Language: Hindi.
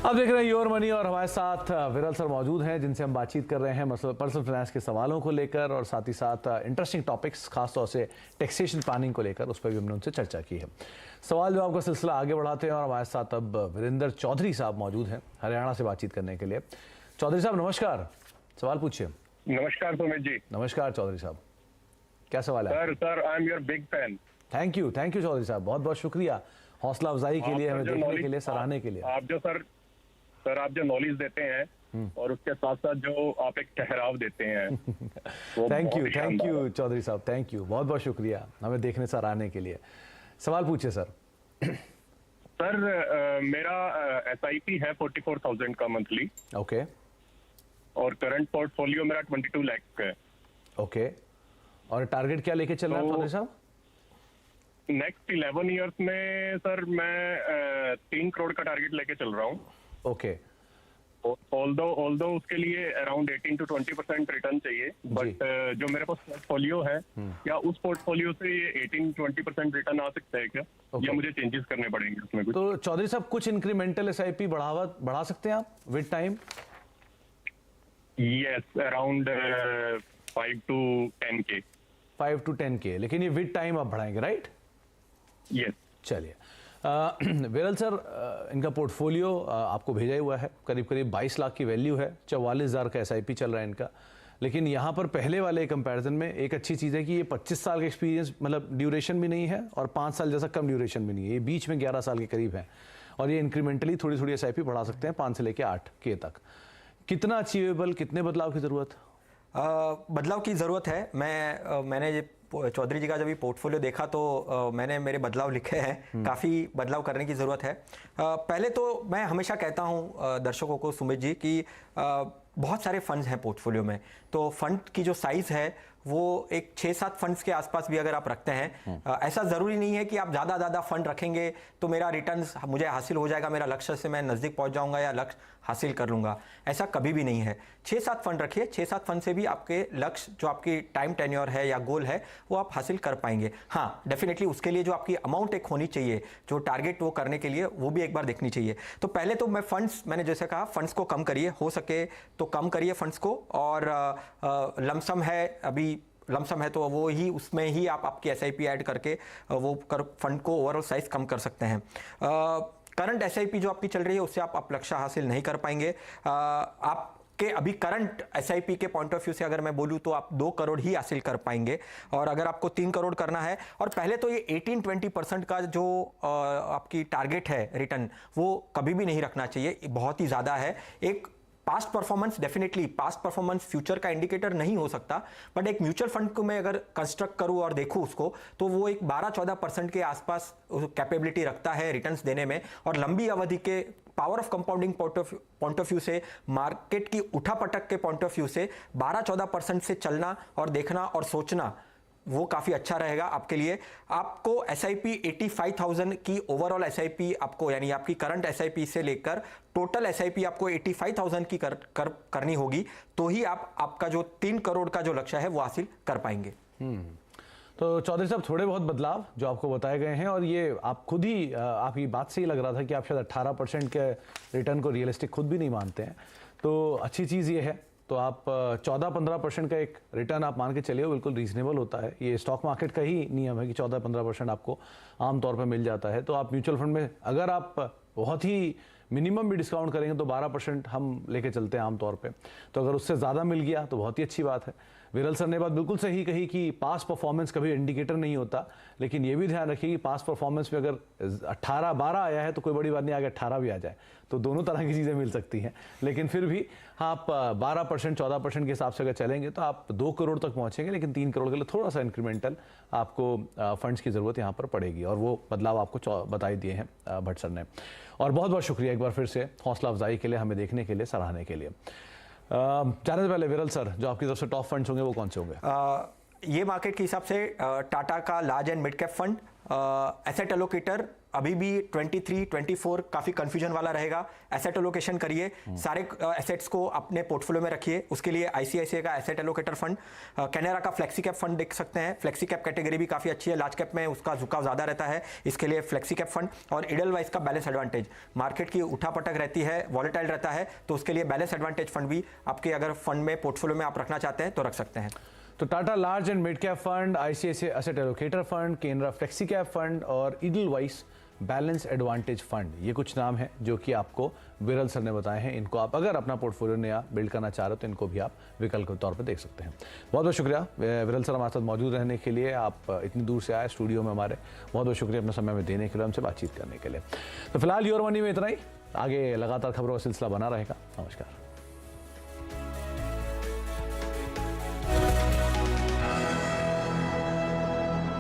अब देख रहे हैं योर मनी और हमारे साथ विरल सर मौजूद हैं जिनसे हम बातचीत कर रहे हैं पर्सनल फाइनेंस के सवालों को लेकर और साथ ही साथ इंटरेस्टिंग टॉपिक्स खासतौर से टैक्सेशन प्लानिंग को लेकर उस पर भी हमने उनसे चर्चा की है। सवाल जवाब का सिलसिला आगे बढ़ाते हैं और हमारे साथ अब वीरेंद्र चौधरी साहब मौजूद हैं हरियाणा से बातचीत करने के लिए। चौधरी साहब नमस्कार, सवाल पूछिए। नमस्कार सुमित जी। नमस्कार चौधरी साहब, क्या सवाल है? Sir I am your big fan. Thank you Chaudhary साहब, बहुत बहुत शुक्रिया हौसला अफजाई के लिए, हमें देखने के लिए, सराहने के लिए। आप जो सर आप जो नॉलेज देते हैं और उसके साथ साथ जो आप एक ठहराव देते हैं थैंक यू चौधरी साहब, थैंक यू, बहुत बहुत शुक्रिया हमें देखने सराहने के लिए। सवाल पूछिए सर। सर मेरा SIP है 44,000 का मंथली। ओके। और करंट पोर्टफोलियो मेरा 22 लाख का है। ओके। और टारगेट क्या लेके चल रहा है चौधरी साहब? नेक्स्ट 11 इयर्स में सर मैं 3 करोड़ का टारगेट लेके चल रहा हूँ। ओके। ऑल्दो उसके लिए अराउंड 18 to 20% रिटर्न चाहिए, बट जो मेरे पास पोर्टफोलियो है क्या उस पोर्टफोलियो से 18-20% रिटर्न आ सकता है क्या? या मुझे चेंजेस करने पड़ेंगे उसमें कुछ? तो चौधरी साहब कुछ इंक्रीमेंटल SIP बढ़ा सकते हैं आप with time? Yes, around 5 to 10K। 5 to 10K, लेकिन ये विद टाइम आप बढ़ाएंगे, राइट? यस। चलिए विरल सर, इनका पोर्टफोलियो आपको भेजा हुआ है, करीब 22 लाख की वैल्यू है, 44,000 का SIP चल रहा है इनका। लेकिन यहाँ पर पहले वाले कंपैरिजन में एक अच्छी चीज़ है कि ये 25 साल का एक्सपीरियंस, मतलब ड्यूरेशन भी नहीं है और 5 साल जैसा कम ड्यूरेशन भी नहीं है, ये बीच में 11 साल के करीब है। और ये इंक्रीमेंटली थोड़ी थोड़ी SIP बढ़ा सकते हैं 5 से लेकर 8K तक। कितना अचीवेबल, कितने बदलाव की ज़रूरत? बदलाव की ज़रूरत है। मैंने चौधरी जी का जब ये पोर्टफोलियो देखा तो मैंने मेरे बदलाव लिखे हैं, काफ़ी बदलाव करने की ज़रूरत है। पहले तो मैं हमेशा कहता हूँ दर्शकों को सुमित जी कि बहुत सारे फंड्स हैं पोर्टफोलियो में, तो फंड की जो साइज़ है वो एक 6-7 फंड्स के आसपास भी अगर आप रखते हैं, ऐसा ज़रूरी नहीं है कि आप ज़्यादा फंड रखेंगे तो मेरा रिटर्न्स मुझे हासिल हो जाएगा, मेरा लक्ष्य से मैं नज़दीक पहुंच जाऊंगा या लक्ष्य हासिल कर लूंगा, ऐसा कभी भी नहीं है। 6-7 फंड रखिए, 6-7 फंड से भी आपके लक्ष्य जो आपकी टाइम टेन्योर है या गोल है वो आप हासिल कर पाएंगे। हाँ, डेफिनेटली उसके लिए जो आपकी अमाउंट एक होनी चाहिए, जो टारगेट वो करने के लिए, वो भी एक बार देखनी चाहिए। तो पहले तो मैंने जैसे कहा फंड्स को कम करिए, हो सके तो कम करिए फंड्स को, और लमसम है, अभी लमसम है तो वो ही उसमें ही आप आपकी SIP ऐड करके वो फंड को ओवरऑल साइज कम कर सकते हैं। करंट SIP जो आपकी चल रही है उससे आप लक्ष्य हासिल नहीं कर पाएंगे। आपके अभी करंट SIP के पॉइंट ऑफ व्यू से अगर मैं बोलूँ तो आप 2 करोड़ ही हासिल कर पाएंगे, और अगर आपको 3 करोड़ करना है, और पहले तो ये 18-20% का जो आपकी टारगेट है रिटर्न, वो कभी भी नहीं रखना चाहिए, बहुत ही ज़्यादा है। एक past performance, definitely past performance future का इंडिकेटर नहीं हो सकता, बट एक म्यूचुअल फंड को मैं अगर कंस्ट्रक्ट करूं और देखूं उसको, तो वो एक 12-14% के आसपास कैपेबिलिटी रखता है रिटर्न्स देने में, और लंबी अवधि के power of compounding point of view से, मार्केट की उठापटक के पॉइंट ऑफ व्यू से 12-14% से चलना और देखना और सोचना वो काफ़ी अच्छा रहेगा आपके लिए। आपको SIP 85,000 की ओवरऑल SIP आपको, यानी आपकी करंट SIP से लेकर टोटल SIP आपको 85,000 की करनी होगी, तो ही आपका जो 3 करोड़ का जो लक्ष्य है वो हासिल कर पाएंगे। तो चौधरी साहब, थोड़े बहुत बदलाव जो आपको बताए गए हैं, और ये आप खुद ही, आपकी बात से ही लग रहा था कि आप शायद 18% के रिटर्न को रियलिस्टिक खुद भी नहीं मानते हैं, तो अच्छी चीज़ ये है। तो आप 14-15% का एक रिटर्न आप मान के चलिए, बिल्कुल रीजनेबल होता है। ये स्टॉक मार्केट का ही नियम है कि 14-15% आपको आमतौर पर मिल जाता है। तो आप म्यूचुअल फंड में अगर आप बहुत ही मिनिमम भी डिस्काउंट करेंगे तो 12% हम लेके चलते हैं आमतौर पे, तो अगर उससे ज़्यादा मिल गया तो बहुत ही अच्छी बात है। विरल सर ने बात बिल्कुल सही कही कि पास्ट परफॉर्मेंस कभी इंडिकेटर नहीं होता, लेकिन ये भी ध्यान रखिए कि पास्ट परफॉर्मेंस में अगर 18-12 आया है तो कोई बड़ी बात नहीं, आगे 18 भी आ जाए तो दोनों तरह की चीज़ें मिल सकती हैं। लेकिन फिर भी आप 12% 14% के हिसाब से अगर चलेंगे तो आप 2 करोड़ तक पहुँचेंगे, लेकिन 3 करोड़ के लिए थोड़ा सा इंक्रीमेंटल आपको फंड्स की ज़रूरत यहाँ पर पड़ेगी, और वो बदलाव आपको बताई दिए हैं भट्ट सर ने। और बहुत बहुत शुक्रिया एक बार फिर से हौसला अफजाई के लिए, हमें देखने के लिए, सराहने के लिए। जाने से पहले विरल सर, जो आपकी तरफ से टॉप फंड्स होंगे वो कौन से होंगे? ये मार्केट के हिसाब से टाटा का large and mid cap fund, asset allocator अभी भी 23, 24 काफ़ी कंफ्यूजन वाला रहेगा। एसेट एलोकेशन करिए, सारे एसेट्स को अपने पोर्टफोलियो में रखिए। उसके लिए आईसीआईसीआई का एसेट एलोकेटर फंड, कैनेरा का फ्लेक्सी कैप फंड देख सकते हैं। फ्लेक्सी कैप कैटेगरी भी काफ़ी अच्छी है, लार्ज कैप में उसका झुकाव ज़्यादा रहता है, इसके लिए फ्लेक्सी कैप फंड। और इडलवाइज का बैलेंस एडवांटेज, मार्केट की उठापटक रहती है, वॉलेटाइल रहता है, तो उसके लिए बैलेंस एडवांटेज फंड भी आपके अगर फंड में पोर्टफोलियो में आप रखना चाहते हैं तो रख सकते हैं। तो Tata large and mid cap fund, ICICI asset allocator fund, Canara flexi cap fund और इडलवाइस बैलेंस एडवांटेज फंड, ये कुछ नाम हैं जो कि आपको विरल सर ने बताए हैं। इनको आप अगर अपना पोर्टफोलियो नया बिल्ड करना चाह रहे हो तो इनको भी आप विकल्प के तौर पर देख सकते हैं। बहुत बहुत शुक्रिया विरल सर हमारे साथ मौजूद रहने के लिए। आप इतनी दूर से आए स्टूडियो में हमारे, बहुत बहुत शुक्रिया अपना समय में देने के लिए, हमसे बातचीत करने के लिए। तो फिलहाल योर मनी में इतना ही, आगे लगातार खबरों का सिलसिला बना रहेगा। नमस्कार।